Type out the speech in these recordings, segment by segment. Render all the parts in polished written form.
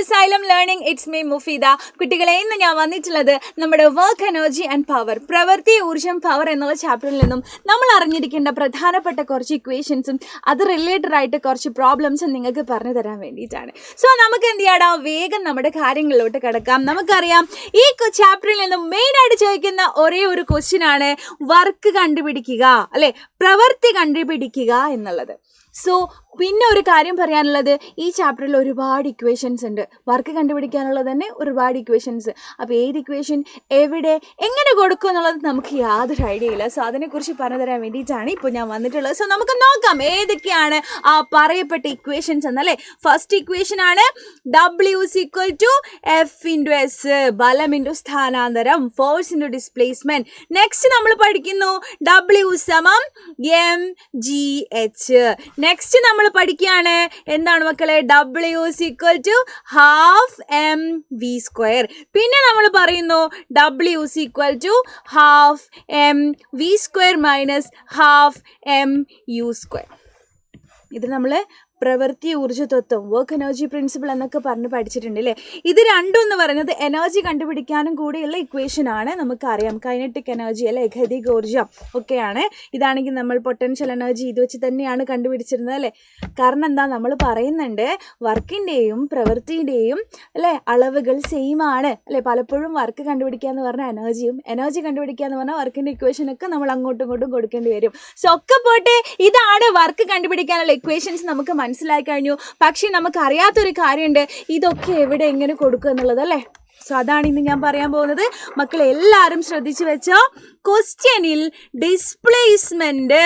Asylum Learning. It's me Mufeeda. കുട്ടികളെ ഇന്ന് ഞാൻ വന്നിട്ടുള്ളത് നമ്മുടെ വർക്ക് എനർജി ആൻഡ് പവർ, പ്രവൃത്തി ഊർജ്ജം പവർ എന്നുള്ള ചാപ്റ്ററിൽ നിന്നും നമ്മൾ അറിഞ്ഞിരിക്കേണ്ട പ്രധാനപ്പെട്ട കുറച്ച് ഇക്വേഷൻസും അത് റിലേറ്റഡ് ആയിട്ട് കുറച്ച് പ്രോബ്ലംസും നിങ്ങൾക്ക് പറഞ്ഞു തരാൻ വേണ്ടിയിട്ടാണ്. സോ നമുക്ക് എന്ത് ചെയ്യാടാ, വേഗം നമ്മുടെ കാര്യങ്ങളിലോട്ട് കിടക്കാം. നമുക്കറിയാം ഈ ചാപ്റ്ററിൽ നിന്നും മെയിനായിട്ട് ചോദിക്കുന്ന ഒരേ ഒരു ക്വസ്റ്റ്യൻ ആണ് വർക്ക് കണ്ടുപിടിക്കുക, അല്ലെ, പ്രവൃത്തി കണ്ടുപിടിക്കുക എന്നുള്ളത്. സോ പിന്നെ ഒരു കാര്യം പറയാനുള്ളത്, ഈ ചാപ്റ്ററിൽ ഒരുപാട് ഇക്വേഷൻസ് ഉണ്ട്. വർക്ക് കണ്ടുപിടിക്കാനുള്ളത് തന്നെ ഒരുപാട് ഇക്വേഷൻസ്. അപ്പോൾ ഏത് ഇക്വേഷൻ എവിടെ എങ്ങനെ കൊടുക്കും എന്നുള്ളത് നമുക്ക് യാതൊരു ഐഡിയ ഇല്ല. സോ അതിനെക്കുറിച്ച് പറഞ്ഞു തരാൻ വേണ്ടിയിട്ടാണ് ഇപ്പോൾ ഞാൻ വന്നിട്ടുള്ളത്. സോ നമുക്ക് നോക്കാം ഏതൊക്കെയാണ് ആ പറയപ്പെട്ട ഇക്വേഷൻസ് എന്നല്ലേ. ഫസ്റ്റ് ഇക്വേഷൻ ആണ് W=F×S, ബലം ഇൻറ്റു സ്ഥാനാന്തരം, ഫോഴ്സ് ഇൻറ്റു ഡിസ്പ്ലേസ്മെന്റ്. നെക്സ്റ്റ് നമ്മൾ പഠിക്കുന്നു W=mgh. നെക്സ്റ്റ് നമ്മൾ പഠിക്കുകയാണ് എന്താണ് മക്കളെ, W=12 mv². പിന്നെ നമ്മൾ പറയുന്നു W=12 mv² - 12 mu². ഇത് നമ്മൾ പ്രവൃത്തി ഊർജ്ജ തത്വം, വർക്ക് എനർജി പ്രിൻസിപ്പിൾ എന്നൊക്കെ പറഞ്ഞ് പഠിച്ചിട്ടുണ്ട് അല്ലേ. ഇത് രണ്ടും എന്ന് പറയുന്നത് എനർജി കണ്ടുപിടിക്കാനും കൂടിയുള്ള ഇക്വേഷൻ ആണ്. നമുക്കറിയാം കൈനറ്റിക് എനർജി അല്ലെ, ഗതികോർജ്ജം ഒക്കെയാണ്. ഇതാണെങ്കിൽ നമ്മൾ പൊട്ടൻഷ്യൽ എനർജി ഇത് വെച്ച് തന്നെയാണ് കണ്ടുപിടിച്ചിരുന്നത് അല്ലേ. കാരണം എന്താ, നമ്മൾ പറയുന്നുണ്ട് വർക്കിൻ്റെയും പ്രവൃത്തിയുടെയും അല്ലേ അളവുകൾ സെയിം ആണ് അല്ലേ. പലപ്പോഴും വർക്ക് കണ്ടുപിടിക്കുക എന്ന് പറഞ്ഞാൽ എനർജിയും, എനർജി കണ്ടുപിടിക്കുക എന്ന് പറഞ്ഞാൽ വർക്കിൻ്റെ ഇക്വേഷനൊക്കെ നമ്മൾ അങ്ങോട്ടും ഇങ്ങോട്ടും കൊടുക്കേണ്ടി വരും. സോ ഒക്കെ പോട്ടെ, ഇതാണ് വർക്ക് കണ്ടുപിടിക്കാനുള്ള ഇക്വേഷൻസ് നമുക്ക് മനസ്സിലായി കഴിഞ്ഞു. പക്ഷേ നമുക്ക് അറിയാത്തൊരു കാര്യമുണ്ട്, ഇതൊക്കെ എവിടെ എങ്ങനെ കൊടുക്കുക എന്നുള്ളത് അല്ലേ. സോ അതാണ് ഇന്ന് ഞാൻ പറയാൻ പോകുന്നത്. മക്കളെ എല്ലാവരും ശ്രദ്ധിച്ചു വെച്ചോ. ക്വസ്റ്റ്യനിൽ ഡിസ്പ്ലേസ്മെന്റ്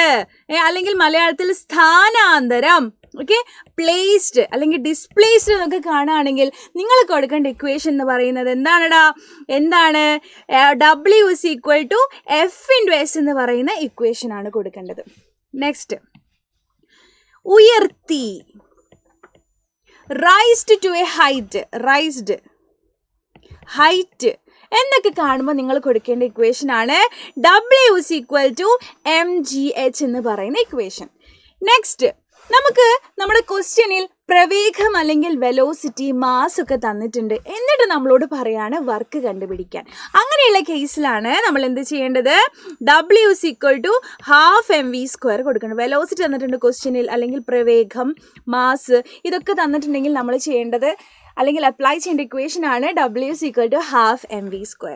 അല്ലെങ്കിൽ മലയാളത്തിൽ സ്ഥാനാന്തരം, ഓക്കെ, പ്ലേസ്ഡ് അല്ലെങ്കിൽ ഡിസ്പ്ലേസ്ഡ് എന്നൊക്കെ കാണുകയാണെങ്കിൽ നിങ്ങൾ കൊടുക്കേണ്ട ഇക്വേഷൻ എന്ന് പറയുന്നത് എന്താണ് W=F×S എന്ന് പറയുന്ന ഇക്വേഷനാണ് കൊടുക്കേണ്ടത്. നെക്സ്റ്റ്, ഉയർത്തി, raised to a height, raised, height എന്നൊക്കെ കാണുമ്പോൾ നിങ്ങൾ കൊടുക്കേണ്ട ഇക്വേഷൻ ആണ് W=mgh എന്ന് പറയുന്ന ഇക്വേഷൻ. നെക്സ്റ്റ്, നമുക്ക് നമ്മുടെ ക്വസ്റ്റ്യനിൽ പ്രവേഗം അല്ലെങ്കിൽ വെലോസിറ്റി, മാസ് ഒക്കെ തന്നിട്ടുണ്ട്. എന്നിട്ട് നമ്മളോട് പറയാണ് വർക്ക് കണ്ടുപിടിക്കാൻ. അങ്ങനെയുള്ള കേസിലാണ് നമ്മൾ എന്ത് ചെയ്യേണ്ടത്, W=12 mv² കൊടുക്കണം. വെലോസിറ്റി തന്നിട്ടുണ്ട് ക്വസ്റ്റ്യനിൽ, അല്ലെങ്കിൽ പ്രവേഗം, മാസ് ഇതൊക്കെ തന്നിട്ടുണ്ടെങ്കിൽ നമ്മൾ ചെയ്യേണ്ടത് അല്ലെങ്കിൽ അപ്ലൈ ചെയ്യേണ്ട ഇക്വേഷൻ ആണ് W=12 mv².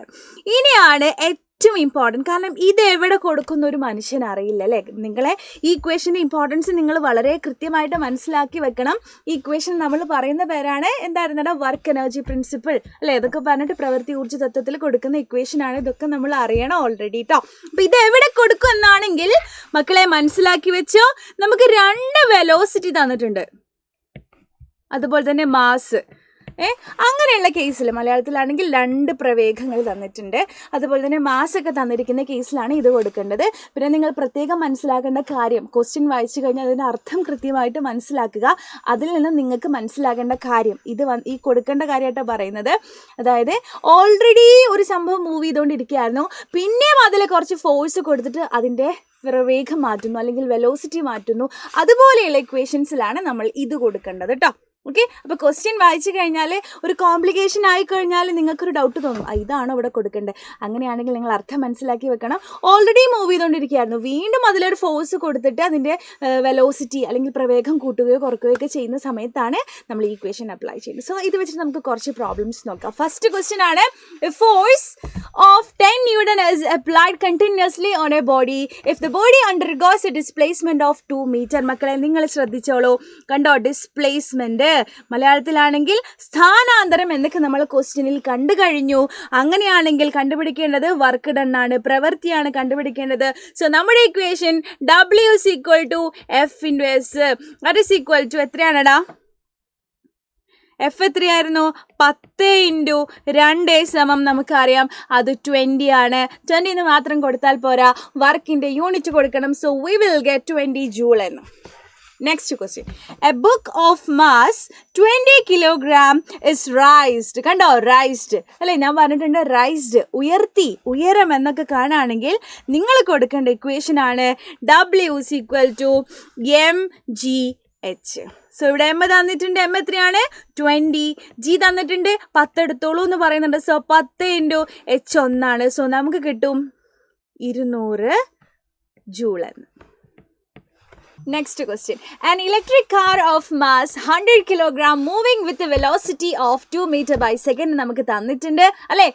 ഇനിയാണ് ഏറ്റവും ഇമ്പോർട്ടൻറ്റ്, കാരണം ഇത് എവിടെ കൊടുക്കുന്ന ഒരു മനുഷ്യൻ അറിയില്ല അല്ലേ. നിങ്ങളെ ഈ ഇക്വേഷൻ്റെ ഇമ്പോർട്ടൻസ് നിങ്ങൾ വളരെ കൃത്യമായിട്ട് മനസ്സിലാക്കി വെക്കണം. ഈ ഇക്വേഷൻ നമ്മൾ പറയുന്ന പേരാണ് എന്തായിരുന്നടാ, വർക്ക് എനർജി പ്രിൻസിപ്പിൾ അല്ലേ. ഇതൊക്കെ പറഞ്ഞിട്ട് പ്രവൃത്തി ഊർജ്ജ തത്വത്തിൽ കൊടുക്കുന്ന ഇക്വേഷനാണ്. ഇതൊക്കെ നമ്മൾ അറിയണം ഓൾറെഡി കേട്ടോ. അപ്പോൾ ഇത് എവിടെ കൊടുക്കും എന്നാണെങ്കിൽ മക്കളെ മനസ്സിലാക്കി വെച്ചോ. നമുക്ക് 2 വെലോസിറ്റി തന്നിട്ടുണ്ട്, അതുപോലെ തന്നെ മാസ്. അങ്ങനെയുള്ള കേസിൽ മലയാളത്തിലാണെങ്കിൽ 2 പ്രവേഗങ്ങൾ തന്നിട്ടുണ്ട്, അതുപോലെ തന്നെ മാസൊക്കെ തന്നിരിക്കുന്ന കേസിലാണ് ഇത് കൊടുക്കേണ്ടത്. പിന്നെ നിങ്ങൾ പ്രത്യേകം മനസ്സിലാക്കേണ്ട കാര്യം, ക്വസ്റ്റ്യൻ വായിച്ചു കഴിഞ്ഞാൽ അതിൻ്റെ അർത്ഥം കൃത്യമായിട്ട് മനസ്സിലാക്കുക. അതിൽ നിന്ന് നിങ്ങൾക്ക് മനസ്സിലാക്കേണ്ട കാര്യം, ഇത് ഈ കൊടുക്കേണ്ട കാര്യമായിട്ടാണ് പറയുന്നത്. അതായത് ഓൾറെഡി ഒരു സംഭവം മൂവ് ചെയ്തുകൊണ്ടിരിക്കുകയായിരുന്നു, പിന്നെയും അതിൽ കുറച്ച് ഫോഴ്സ് കൊടുത്തിട്ട് അതിൻ്റെ പ്രവേഗം മാറ്റുന്നു അല്ലെങ്കിൽ വെലോസിറ്റി മാറ്റുന്നു. അതുപോലെയുള്ള ഇക്വേഷൻസിലാണ് നമ്മൾ ഇത് കൊടുക്കേണ്ടത് കേട്ടോ. ഓക്കെ, അപ്പോൾ ക്വസ്റ്റ്യൻ വായിച്ചു കഴിഞ്ഞാൽ ഒരു കോംപ്ലിക്കേഷൻ ആയിക്കഴിഞ്ഞാൽ നിങ്ങൾക്കൊരു ഡൗട്ട് തോന്നും, ഇതാണോ ഇവിടെ കൊടുക്കേണ്ടത്. അങ്ങനെയാണെങ്കിൽ നിങ്ങൾ അർത്ഥം മനസ്സിലാക്കി വെക്കണം. ഓൾറെഡി മൂവ് ചെയ്തുകൊണ്ടിരിക്കുകയായിരുന്നു, വീണ്ടും അതിലൊരു ഫോഴ്സ് കൊടുത്തിട്ട് അതിൻ്റെ വെലോസിറ്റി അല്ലെങ്കിൽ പ്രവേഗം കൂട്ടുകയോ കുറയ്ക്കുകയോ ഒക്കെ ചെയ്യുന്ന സമയത്താണ് നമ്മൾ ഈ ഇക്വേഷൻ അപ്ലൈ ചെയ്യുന്നത്. സോ ഇത് വെച്ചിട്ട് നമുക്ക് കുറച്ച് പ്രോബ്ലംസ് നോക്കാം. ഫസ്റ്റ് ക്വസ്റ്റ്യൻ ആണ്, force of 10 Newton is applied continuously on a body if the body undergoes a displacement of 2 meter. മക്കളെ നിങ്ങൾ ശ്രദ്ധിച്ചോളൂ, കണ്ടോ, ഡിസ്പ്ലേസ്മെന്റ് മലയാളത്തിലാണെങ്കിൽ സ്ഥാനാന്തരം എന്നൊക്കെ നമ്മൾ ക്വസ്റ്റ്യനിൽ കണ്ടു കഴിഞ്ഞു. അങ്ങനെയാണെങ്കിൽ കണ്ടുപിടിക്കേണ്ടത് വർക്ക് ഡൺ ആണ്, പ്രവൃത്തിയാണ് കണ്ടുപിടിക്കേണ്ടത്. സോ നമ്മുടെ ഇക്വേഷൻ W=F×S എത്രയാണടാ, എഫ് എത്രയായിരുന്നു, 10 × 2 നമുക്കറിയാം അത് 20 ആണ്. 20 എന്ന് മാത്രം കൊടുത്താൽ പോരാ, വർക്കിൻ്റെ യൂണിറ്റ് കൊടുക്കണം. So we will get 20 joule എന്ന്. Next question, a book of mass 20 kilogram is raised. കണ്ടോ, റൈസ്ഡ് അല്ലേ, ഞാൻ പറഞ്ഞിട്ടുണ്ട് റൈസ്ഡ്, ഉയർത്തി, ഉയരം എന്നൊക്കെ കാണുകയാണെങ്കിൽ നിങ്ങൾ കൊടുക്കേണ്ട ഇക്വേഷൻ ആണ് W=mgh. സോ ഇവിടെ എം തന്നിട്ടുണ്ട്, എം എത്രയാണ് 20, ജി തന്നിട്ടുണ്ട് 10 എടുത്തോളൂ എന്ന് പറയുന്നുണ്ട്. So 10 × H 1. സോ നമുക്ക് കിട്ടും 200 ജൂൾ എന്ന്. Next question. An electric car of mass 100 kg moving with a velocity of 2 m/s നമുക്ക് തന്നിട്ടുണ്ട് അല്ലേ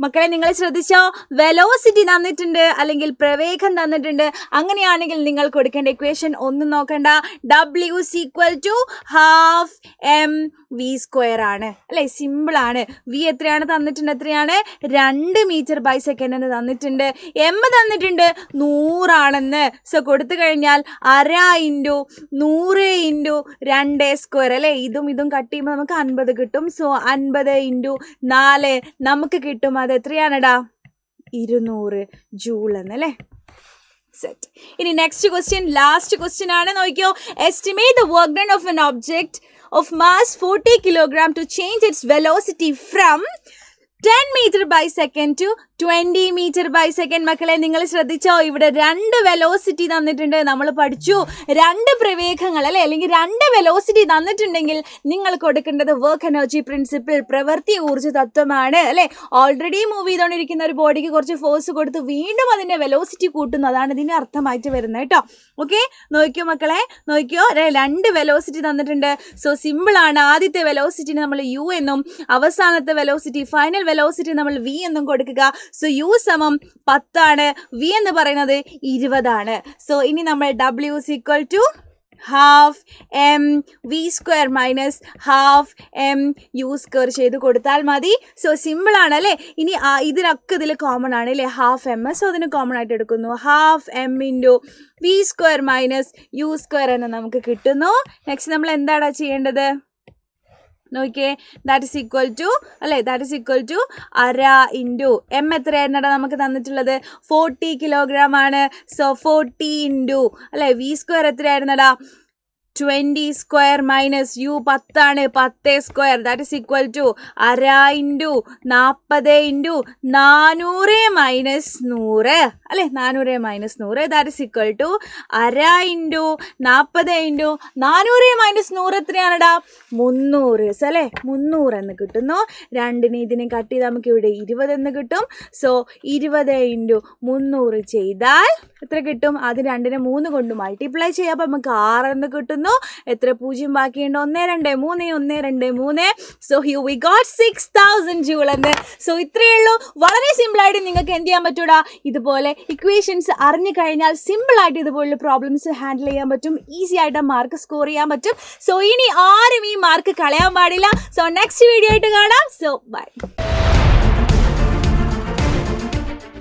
മക്കളെ? നിങ്ങൾ ശ്രദ്ധിച്ചോ, വെലോസിറ്റി തന്നിട്ടുണ്ട് അല്ലെങ്കിൽ പ്രവേഗം തന്നിട്ടുണ്ട്. അങ്ങനെയാണെങ്കിൽ നിങ്ങൾ കൊടുക്കേണ്ട ഇക്വേഷൻ ഒന്നും നോക്കണ്ട, W = ½ mv² ആണ് അല്ലേ? സിമ്പിൾ ആണ്. വി എത്രയാണ് തന്നിട്ടുണ്ട്? എത്രയാണ്? 2 m/s എന്ന് തന്നിട്ടുണ്ട്. എം തന്നിട്ടുണ്ട് 100 ആണെന്ന്. സോ കൊടുത്തു കഴിഞ്ഞാൽ 1/2 × 100 × 2² അല്ലേ? ഇതും കട്ട് ചെയ്യുമ്പോൾ നമുക്ക് 50 കിട്ടും. സോ 50 × 4 നമുക്ക് കിട്ടും. അത് എത്രയാണെടാ? 200 ജൂൾ എന്നല്ലേ? സെറ്റ്. ഇനി നെക്സ്റ്റ് ക്വസ്റ്റ്യൻ, ലാസ്റ്റ് ക്വസ്റ്റ്യൻ ആണ്. നോക്കിയോ, estimate the work done of an object of mass 40 kg to change its velocity from 10 m/s to 20 m/s. മക്കളെ നിങ്ങൾ ശ്രദ്ധിച്ചോ, ഇവിടെ 2 വെലോസിറ്റി തന്നിട്ടുണ്ട്. നമ്മൾ പഠിച്ചു 2 പ്രവേഗങ്ങൾ അല്ലെ, അല്ലെങ്കിൽ 2 വെലോസിറ്റി തന്നിട്ടുണ്ടെങ്കിൽ നിങ്ങൾ കൊടുക്കേണ്ടത് വർക്ക് എനർജി പ്രിൻസിപ്പിൾ, പ്രവൃത്തി ഊർജ്ജ തത്വമാണ് അല്ലെ? ഓൾറെഡി മൂവ് ചെയ്തുകൊണ്ടിരിക്കുന്ന ഒരു ബോഡിക്ക് കുറച്ച് ഫോഴ്സ് കൊടുത്ത് വീണ്ടും അതിന്റെ വെലോസിറ്റി കൂട്ടുന്നു, അതാണ് ഇതിന്റെ അർത്ഥമായിട്ട് വരുന്നത് കേട്ടോ. ഓക്കെ, നോക്കിയോ മക്കളെ, നോക്കിയോ, 2 വെലോസിറ്റി തന്നിട്ടുണ്ട്. സോ സിമ്പിൾ ആണ്. ആദ്യത്തെ വെലോസിറ്റിന് നമ്മൾ യു എന്നും അവസാനത്തെ വെലോസിറ്റി ഫൈനൽ വെലോസിറ്റി നമ്മൾ വി എന്നും കൊടുക്കുക. സോ യു = 10 ആണ്, വി എന്ന് പറയുന്നത് 20 ആണ്. സോ ഇനി നമ്മൾ W = ½ mv² - ½ mu² ചെയ്ത് കൊടുത്താൽ മതി. സോ സിമ്പിൾ ആണ് അല്ലേ? ഇനി ഇതിനൊക്കെ ഇതിൽ കോമൺ ആണ് അല്ലേ? ½ m. സോ അതിന് കോമൺ ആയിട്ട് എടുക്കുന്നു. ½ m × v² - u² എന്ന് നമുക്ക് കിട്ടുന്നു. നെക്സ്റ്റ് നമ്മൾ എന്താണ് ചെയ്യേണ്ടത്? നോക്കിയേ, ദാറ്റ് ഇസ് ഈക്വൽ ടു അല്ലേ, that is equal to 1/2 × m എത്രയായിരുന്നടാ നമുക്ക് തന്നിട്ടുള്ളത്? 40 kg ആണ്. സോ 40 × അല്ലേ v² എത്രയായിരുന്നടാ? 20² - u 10 ആണ്, 10² ദാറ്റ് ഇസ് ഈക്വൽ ടു 1/2 × 40 × 400 - 100 അല്ലേ? 400 - 100 ദാറ്റ് ഇസ് ഈക്വൽ ടു 1/2 × 40 × 400 - 100 എത്രയാണടാ? 300 അല്ലേ? 300 എന്ന് കിട്ടുന്നു. 2 ഇതിനെ കട്ട് ചെയ്ത് നമുക്ക് ഇവിടെ 20 എന്ന് കിട്ടും. സോ 20 × 300 ചെയ്താൽ എത്ര കിട്ടും? അത് 2നെ 3 കൊണ്ട് മൾട്ടിപ്ലൈ ചെയ്യാം. അപ്പം നമുക്ക് 6 എന്ന് കിട്ടുന്നു. എത്ര 0 ബാക്കിയുണ്ട്? 1 2 3 1 2 3. So here we got 6000 joule എന്ന്. സോ ഇത്രയേ ഉള്ളൂ. വളരെ സിമ്പിൾ ആയിട്ട് നിങ്ങൾക്ക് എന്ത് ചെയ്യാൻ പറ്റൂടാ? ഇതുപോലെ ഇക്വേഷൻസ് അറിഞ്ഞു കഴിഞ്ഞാൽ സിമ്പിൾ ആയിട്ട് ഇതുപോലുള്ള പ്രോബ്ലംസ് ഹാൻഡിൽ ചെയ്യാൻ പറ്റും. ഈസി ആയിട്ട് മാർക്ക് സ്കോർ ചെയ്യാൻ പറ്റും. സോ ഇനി ആരും ഈ മാർക്ക് കളയാൻ പാടില്ല. സോ നെക്സ്റ്റ് വീഡിയോ ആയിട്ട് കാണാം. So by.